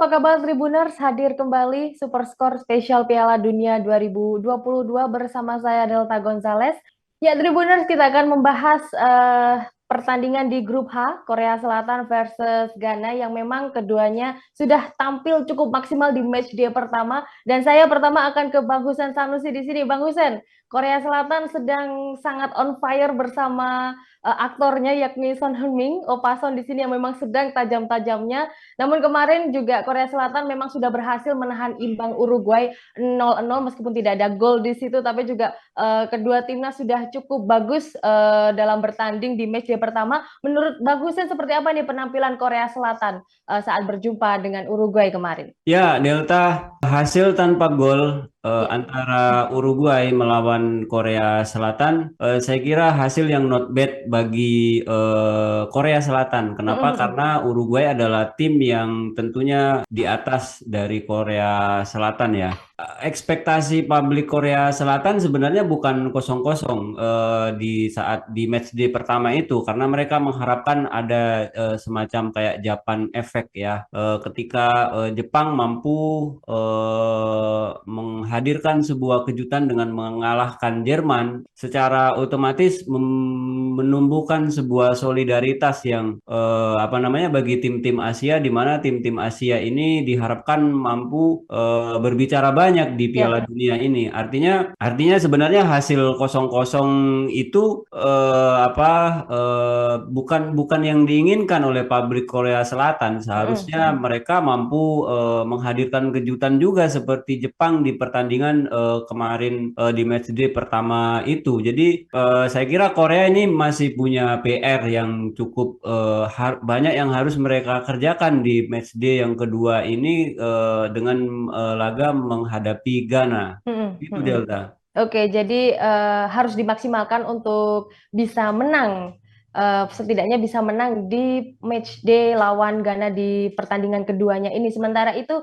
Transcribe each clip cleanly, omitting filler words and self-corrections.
apa kabar Tribuners? Hadir kembali Super Skor spesial Piala Dunia 2022 bersama saya Delta Gonzalez. Ya Tribuners, kita akan membahas pertandingan di grup H, Korea Selatan versus Ghana yang memang keduanya sudah tampil cukup maksimal di match day pertama. Dan saya pertama akan ke Bang Husen Sanusi di sini. Bang Husen, Korea Selatan sedang sangat on fire bersama aktornya yakni Son Heung-min, Opa Son di sini yang memang sedang tajam-tajamnya. Namun kemarin juga Korea Selatan memang sudah berhasil menahan imbang Uruguay 0-0 meskipun tidak ada gol di situ, tapi juga kedua timnas sudah cukup bagus dalam bertanding di match day pertama. Menurut Bang Husen seperti apa nih penampilan Korea Selatan saat berjumpa dengan Uruguay kemarin? Ya, Delta hasil tanpa gol Ya. antara Uruguay melawan Korea Selatan, saya kira hasil yang not bad bagi Korea Selatan. Kenapa? Karena Uruguay adalah tim yang tentunya di atas dari Korea Selatan ya. Ekspektasi publik Korea Selatan sebenarnya bukan kosong-kosong di saat di match day pertama itu, karena mereka mengharapkan ada semacam kayak Japan effect ya. Ketika Jepang mampu menghadirkan sebuah kejutan dengan mengalahkan Jerman, secara otomatis menumbuhkan sebuah solidaritas yang apa namanya bagi tim-tim Asia, di mana tim-tim Asia ini diharapkan mampu berbicara banyak di Piala Ya. Dunia ini. Artinya sebenarnya hasil kosong-kosong itu bukan bukan yang diinginkan oleh pabrik Korea Selatan. Seharusnya mereka mampu menghadirkan kejutan juga seperti Jepang di pertandingan kemarin di matchday pertama itu. Jadi saya kira Korea ini masih punya PR yang cukup banyak yang harus mereka kerjakan di matchday yang kedua ini dengan laga menghadapi Ghana. Itu Delta. Oke, jadi harus dimaksimalkan untuk bisa menang, setidaknya bisa menang di match day lawan Ghana di pertandingan keduanya ini. Sementara itu,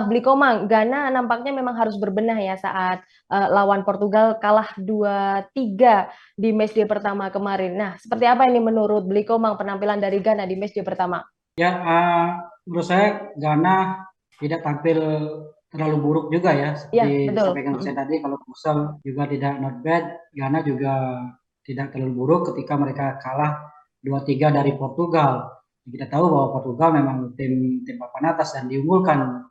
Bli Komang, Ghana nampaknya memang harus berbenah ya saat lawan Portugal kalah 2-3 di match day pertama kemarin. Nah, seperti apa ini menurut Bli Komang penampilan dari Ghana di match day pertama? Ya, menurut saya Ghana tidak tampil terlalu buruk juga ya, Ya, seperti betul. disampaikan saya tadi. Kalau Kusel juga tidak not bad, Ghana juga tidak terlalu buruk ketika mereka kalah 2-3 dari Portugal. Kita tahu bahwa Portugal memang tim papan atas dan diunggulkan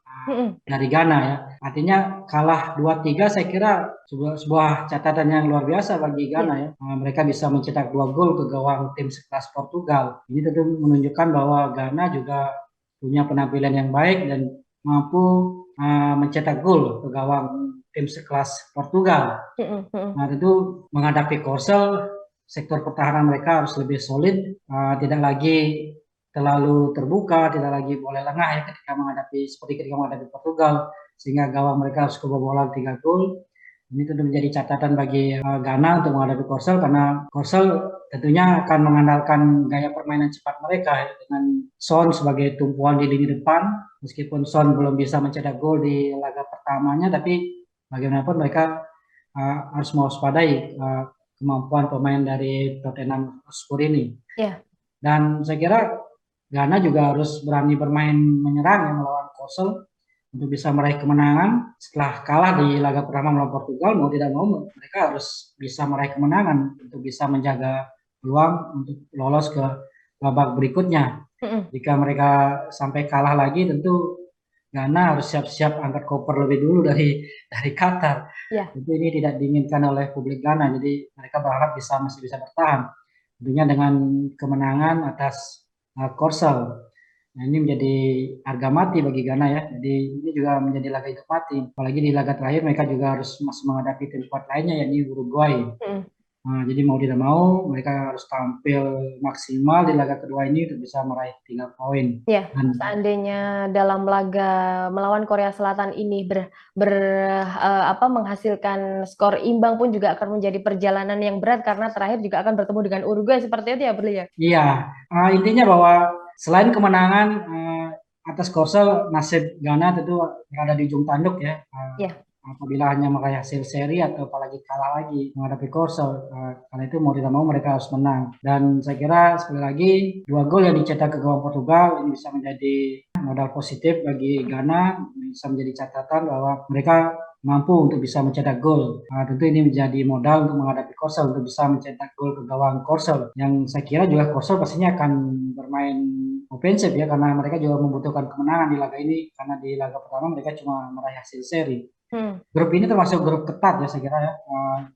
dari Ghana ya. Artinya kalah 2-3 saya kira sebuah catatan yang luar biasa bagi Ghana Ya. ya. Mereka bisa mencetak 2 gol ke gawang tim sekelas Portugal. Ini tentu menunjukkan bahwa Ghana juga punya penampilan yang baik dan mampu mencetak gol ke gawang tim sekelas Portugal. Nah, tentu menghadapi Korsel, sektor pertahanan mereka harus lebih solid, tidak lagi terlalu terbuka, tidak lagi boleh lengah ya ketika menghadapi Portugal, sehingga gawang mereka harus kebobolan 3 gol. Ini tentu menjadi catatan bagi Ghana untuk menghadapi Korsel, karena Korsel tentunya akan mengandalkan gaya permainan cepat mereka ya, dengan Son sebagai tumpuan di lini depan. Meskipun Son belum bisa mencetak gol di laga pertamanya, tapi bagaimanapun mereka harus mewaspadai kemampuan pemain dari Tottenham Hotspur ini. Ya. Dan saya kira Ghana juga harus berani bermain menyerang yang melawan Korsel untuk bisa meraih kemenangan. Setelah kalah di laga pertama melawan Portugal, mau tidak mau mereka harus bisa meraih kemenangan untuk bisa menjaga peluang untuk lolos ke babak berikutnya. Jika mereka sampai kalah lagi, tentu Ghana harus siap-siap angkat koper lebih dulu dari Qatar. Ya. Tentu ini tidak diinginkan oleh publik Ghana, jadi mereka berharap masih bisa bertahan. Tentunya dengan kemenangan atas Korsel. Nah, ini menjadi harga mati bagi Ghana ya. Jadi ini juga menjadi laga hidup mati. Apalagi di laga terakhir mereka juga harus masih menghadapi tim kuat lainnya yakni Uruguay. Nah, jadi mau tidak mau mereka harus tampil maksimal di laga kedua ini untuk bisa meraih 3 poin. Ya, seandainya dalam laga melawan Korea Selatan ini menghasilkan skor imbang pun juga akan menjadi perjalanan yang berat karena terakhir juga akan bertemu dengan Uruguay seperti itu ya, Beli ya? Iya, intinya bahwa selain kemenangan atas Korsel, nasib Ghana tentu berada di ujung tanduk ya. Ya. apabila hanya meraih hasil seri atau apalagi kalah lagi menghadapi Korsel. Karena itu mau tidak mau mereka harus menang. Dan saya kira sekali lagi 2 gol yang dicetak ke gawang Portugal ini bisa menjadi modal positif bagi Ghana, bisa menjadi catatan bahwa mereka mampu untuk bisa mencetak gol. Tentu ini menjadi modal untuk menghadapi Korsel, untuk bisa mencetak gol ke gawang Korsel. Yang saya kira juga Korsel pastinya akan bermain ofensif ya, karena mereka juga membutuhkan kemenangan di laga ini, karena di laga pertama mereka cuma meraih hasil seri. Grup ini termasuk grup ketat ya saya kira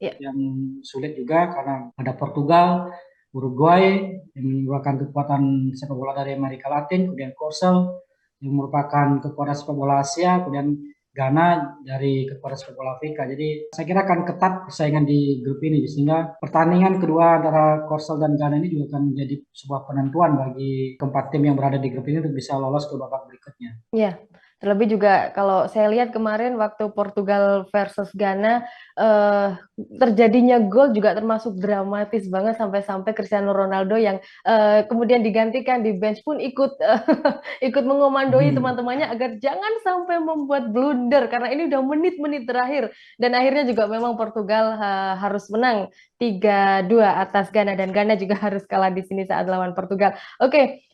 ya, yang sulit juga karena ada Portugal, Uruguay yang merupakan kekuatan sepak bola dari Amerika Latin, kemudian Korsel yang merupakan kekuatan sepak bola Asia, kemudian Ghana dari kekuatan sepak bola Afrika. Jadi saya kira akan ketat persaingan di grup ini, sehingga pertandingan kedua antara Korsel dan Ghana ini juga akan menjadi sebuah penentuan bagi keempat tim yang berada di grup ini untuk bisa lolos ke babak berikutnya. Iya, terlebih juga kalau saya lihat kemarin waktu Portugal versus Ghana, terjadinya gol juga termasuk dramatis banget sampai-sampai Cristiano Ronaldo yang kemudian digantikan di bench pun ikut ikut mengomandoi teman-temannya agar jangan sampai membuat blunder karena ini udah menit-menit terakhir dan akhirnya juga memang Portugal harus menang 3-2 atas Ghana dan Ghana juga harus kalah di sini saat lawan Portugal. Oke.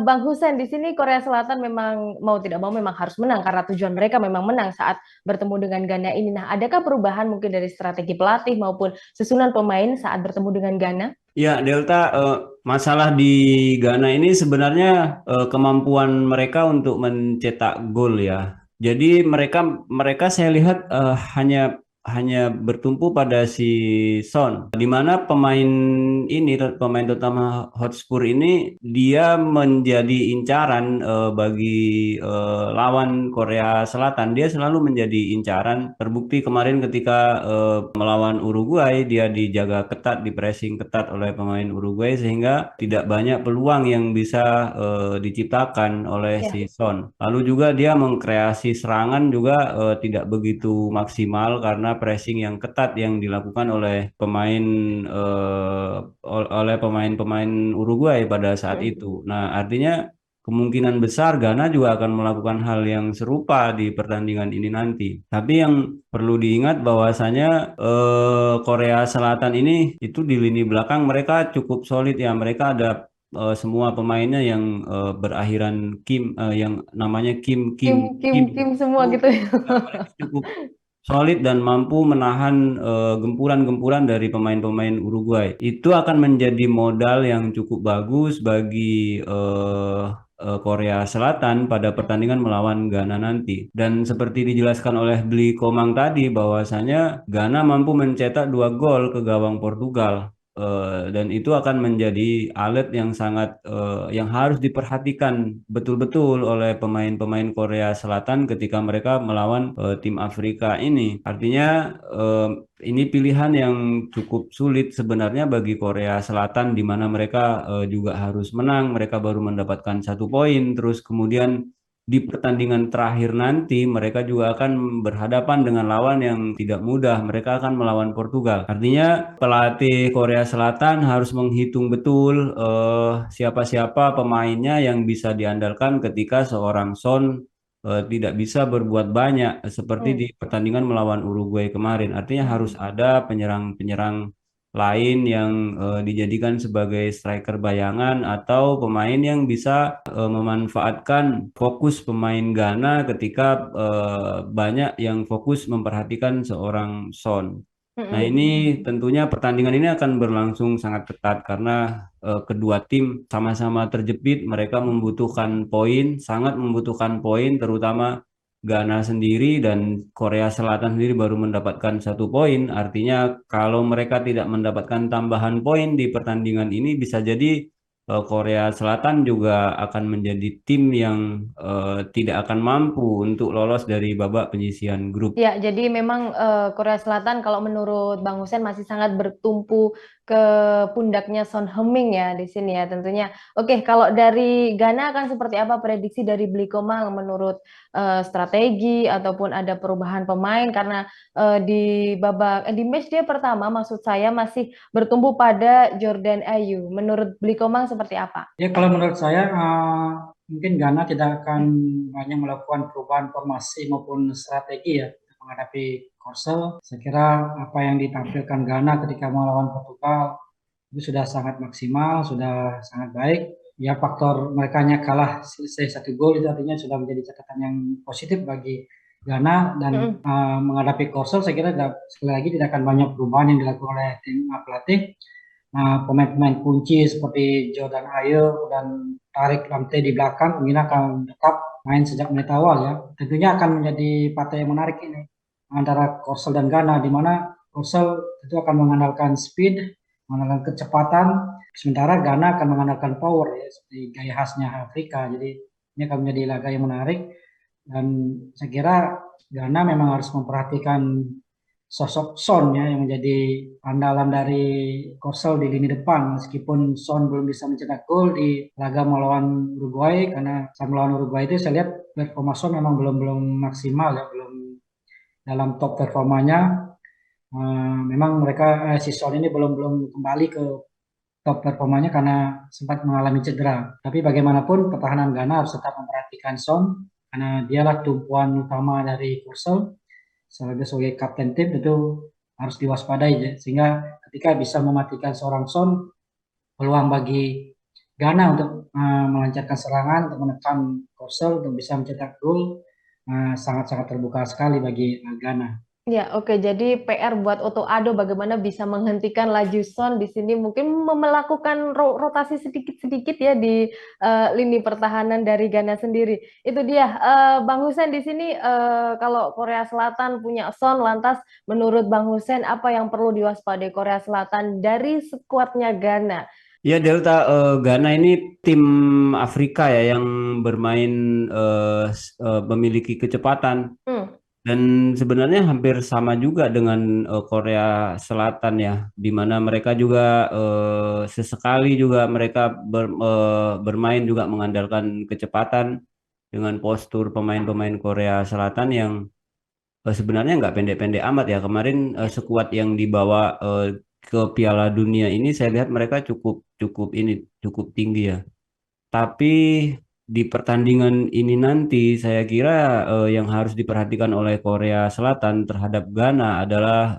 Bang Husen, di sini Korea Selatan memang mau tidak mau memang harus menang karena tujuan mereka memang menang saat bertemu dengan Ghana ini. Nah, adakah perubahan mungkin dari strategi pelatih maupun susunan pemain saat bertemu dengan Ghana? Ya, Delta, masalah di Ghana ini sebenarnya kemampuan mereka untuk mencetak gol ya. Jadi mereka saya lihat hanya bertumpu pada si Son, di mana pemain utama Hotspur ini dia menjadi incaran bagi lawan Korea Selatan. Dia selalu menjadi incaran. Terbukti kemarin ketika melawan Uruguay, dia dijaga ketat, di pressing ketat oleh pemain Uruguay sehingga tidak banyak peluang yang bisa diciptakan oleh si Son. Lalu juga dia mengkreasi serangan juga tidak begitu maksimal karena pressing yang ketat yang dilakukan oleh pemain-pemain Uruguay pada saat itu. Nah, artinya kemungkinan besar Ghana juga akan melakukan hal yang serupa di pertandingan ini nanti. Tapi yang perlu diingat bahwasanya Korea Selatan ini itu di lini belakang mereka cukup solid ya. Mereka ada semua pemainnya yang berakhiran Kim, yang namanya Kim semua gitu ya. Mereka cukup solid dan mampu menahan gempuran-gempuran dari pemain-pemain Uruguay. Itu akan menjadi modal yang cukup bagus bagi Korea Selatan pada pertandingan melawan Ghana nanti. Dan seperti dijelaskan oleh Bli Komang tadi bahwasanya Ghana mampu mencetak 2 gol ke gawang Portugal. Dan itu akan menjadi alat yang sangat yang harus diperhatikan betul-betul oleh pemain-pemain Korea Selatan ketika mereka melawan tim Afrika ini. Artinya ini pilihan yang cukup sulit sebenarnya bagi Korea Selatan, di mana mereka juga harus menang. Mereka baru mendapatkan 1 poin, terus kemudian di pertandingan terakhir nanti mereka juga akan berhadapan dengan lawan yang tidak mudah. Mereka akan melawan Portugal. Artinya pelatih Korea Selatan harus menghitung betul siapa-siapa pemainnya yang bisa diandalkan ketika seorang Son tidak bisa berbuat banyak seperti di pertandingan melawan Uruguay kemarin. Artinya harus ada penyerang-penyerang lain yang dijadikan sebagai striker bayangan atau pemain yang bisa memanfaatkan fokus pemain Ghana ketika banyak yang fokus memperhatikan seorang Son. Nah, ini tentunya pertandingan ini akan berlangsung sangat ketat karena kedua tim sama-sama terjepit, mereka membutuhkan poin, sangat membutuhkan poin, terutama Ghana sendiri dan Korea Selatan sendiri baru mendapatkan 1 poin. Artinya kalau mereka tidak mendapatkan tambahan poin di pertandingan ini bisa jadi Korea Selatan juga akan menjadi tim yang tidak akan mampu untuk lolos dari babak penyisihan grup. Ya, jadi memang Korea Selatan kalau menurut Bang Husen masih sangat bertumpu ke pundaknya Son Heung-min ya di sini ya tentunya. Oke, kalau dari Ghana akan seperti apa prediksi dari Bli Komang menurut strategi ataupun ada perubahan pemain karena di match dia pertama maksud saya masih bertumbuh pada Jordan Ayew. Menurut Bli Komang seperti apa? Ya, kalau menurut saya mungkin Ghana tidak akan banyak melakukan perubahan formasi maupun strategi ya. menghadapi Korsel. Saya kira apa yang ditampilkan Ghana ketika melawan Portugal itu sudah sangat maksimal, sudah sangat baik. Ya, faktor mereka kalah selesai 1 gol itu artinya sudah menjadi catatan yang positif bagi Ghana. Dan menghadapi Korsel saya kira sekali lagi tidak akan banyak perubahan yang dilakukan oleh tim pelatih. Pemain-pemain kunci seperti Jordan Ayew dan Tariq Lamptey di belakang ini akan tetap main sejak menit awal ya. Tentunya akan menjadi partai yang menarik ini antara Korsel dan Ghana, di mana Korsel itu akan mengandalkan speed, mengandalkan kecepatan, sementara Ghana akan mengandalkan power ya, seperti gaya khasnya Afrika. Jadi ini akan menjadi laga yang menarik, dan saya kira Ghana memang harus memperhatikan sosok Son ya, yang menjadi andalan dari Korsel di lini depan. Meskipun Son belum bisa mencetak gol di laga melawan Uruguay, karena saat melawan Uruguay itu saya lihat performa Son memang belum maksimal ya, belum dalam top performanya. Memang mereka si Son ini belum kembali ke top performanya karena sempat mengalami cedera. Tapi bagaimanapun pertahanan Ghana harus tetap memperhatikan Son, karena dialah tumpuan utama dari Korsel. Sebagai kapten tim itu harus diwaspadai ya. Sehingga ketika bisa mematikan seorang Son, peluang bagi Ghana untuk melancarkan serangan, untuk menekan Korsel, untuk bisa mencetak gol sangat-sangat terbuka sekali bagi Ghana. Ya, oke. Jadi PR buat Otto Addo bagaimana bisa menghentikan laju Son di sini, mungkin melakukan rotasi sedikit-sedikit ya di lini pertahanan dari Ghana sendiri. Itu dia, Bang Hussein di sini kalau Korea Selatan punya Son, lantas menurut Bang Hussein apa yang perlu diwaspadai Korea Selatan dari skuadnya Ghana? Ya, Delta, Ghana ini tim Afrika ya yang bermain memiliki kecepatan. Dan sebenarnya hampir sama juga dengan Korea Selatan ya, di mana mereka juga sesekali juga mereka bermain juga mengandalkan kecepatan dengan postur pemain-pemain Korea Selatan yang sebenarnya nggak pendek-pendek amat ya. Kemarin skuad yang dibawa ke Piala Dunia ini saya lihat mereka cukup tinggi ya. Tapi di pertandingan ini nanti saya kira yang harus diperhatikan oleh Korea Selatan terhadap Ghana adalah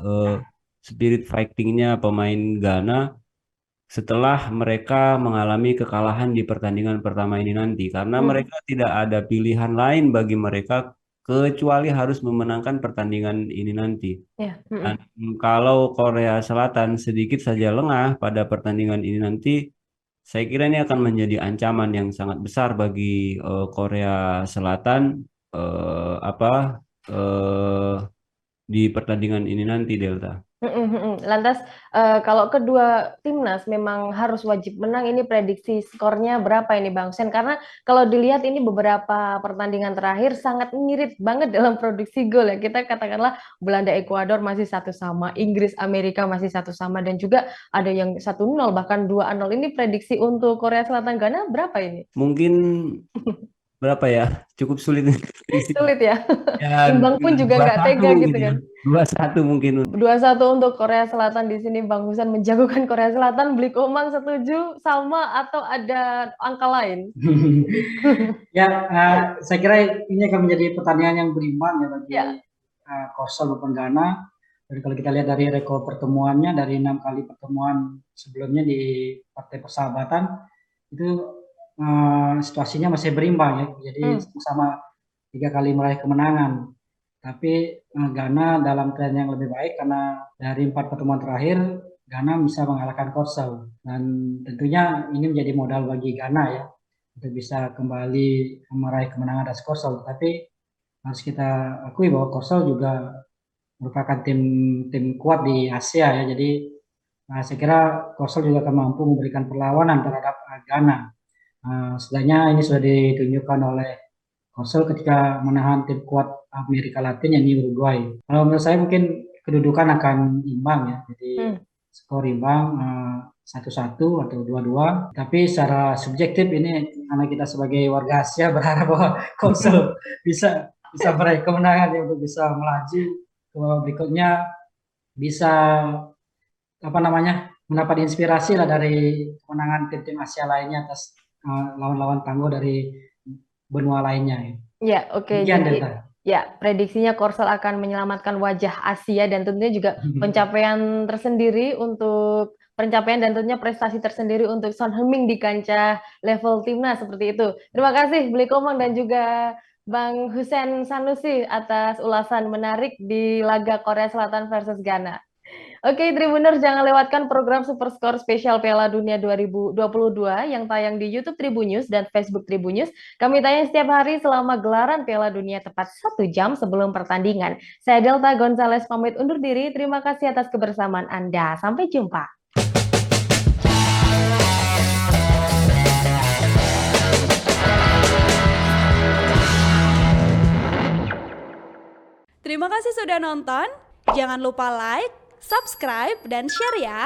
spirit fightingnya pemain Ghana setelah mereka mengalami kekalahan di pertandingan pertama ini nanti, karena mereka tidak ada pilihan lain bagi mereka kecuali harus memenangkan pertandingan ini nanti. Dan kalau Korea Selatan sedikit saja lengah pada pertandingan ini nanti, saya kira ini akan menjadi ancaman yang sangat besar bagi Korea Selatan di pertandingan ini nanti, Delta. Lantas kalau kedua timnas memang harus wajib menang, ini prediksi skornya berapa ini Bang Hussein? Karena kalau dilihat ini beberapa pertandingan terakhir sangat ngirit banget dalam produksi gol ya. Kita katakanlah Belanda Ekuador masih 1-1, Inggris Amerika masih 1-1, dan juga ada yang 1-0 bahkan 2-0. Ini prediksi untuk Korea Selatan Ghana berapa ini? Mungkin berapa ya? Cukup sulit. Sulit ya. Ya, Imbang pun juga nggak tega gitu kan. 2-1 mungkin. 2-1 untuk Korea Selatan di sini. Bang Hussein menjagokan Korea Selatan. Blik Omang setuju sama atau ada angka lain? Ya, saya kira ini akan menjadi pertandingan yang berimbang ya bagi Korsel maupun Ghana. Dan kalau kita lihat dari rekor pertemuannya, dari 6 kali pertemuan sebelumnya di partai persahabatan, itu situasinya masih berimbang ya. Jadi sama 3 kali meraih kemenangan. Tapi Ghana dalam tren yang lebih baik, karena dari 4 pertemuan terakhir Ghana bisa mengalahkan Korsel, dan tentunya ini menjadi modal bagi Ghana ya untuk bisa kembali meraih kemenangan atas Korsel. Tapi harus kita akui bahwa Korsel juga merupakan tim kuat di Asia ya. Jadi saya kira Korsel juga akan mampu memberikan perlawanan terhadap Ghana. Setidaknya ini sudah ditunjukkan oleh Korsel ketika menahan tim kuat Amerika Latin yang ini Uruguay. Kalau menurut saya mungkin kedudukan akan imbang ya. Jadi skor imbang 1-1 atau 2-2. Tapi secara subjektif ini, karena kita sebagai warga Asia berharap bahwa Korsel bisa meraih kemenangan ya, untuk bisa melaju ke babak berikutnya, bisa mendapat inspirasi lah dari kemenangan tim-tim Asia lainnya atas lawan-lawan tangguh dari benua lainnya. Ya, oke. Jadi Ya, prediksinya Korsel akan menyelamatkan wajah Asia dan tentunya juga pencapaian tentunya prestasi tersendiri untuk Son Heung-min di kancah level timnas seperti itu. Terima kasih Bli Komang dan juga Bang Hussein Sanusi atas ulasan menarik di laga Korea Selatan versus Ghana. Oke, Tribuners, jangan lewatkan program Superskor spesial Piala Dunia 2022 yang tayang di YouTube Tribunnews dan Facebook Tribunnews. Kami tayang setiap hari selama gelaran Piala Dunia tepat 1 jam sebelum pertandingan. Saya Delta Gonzales pamit undur diri. Terima kasih atas kebersamaan Anda. Sampai jumpa. Terima kasih sudah nonton. Jangan lupa like, subscribe, dan share ya.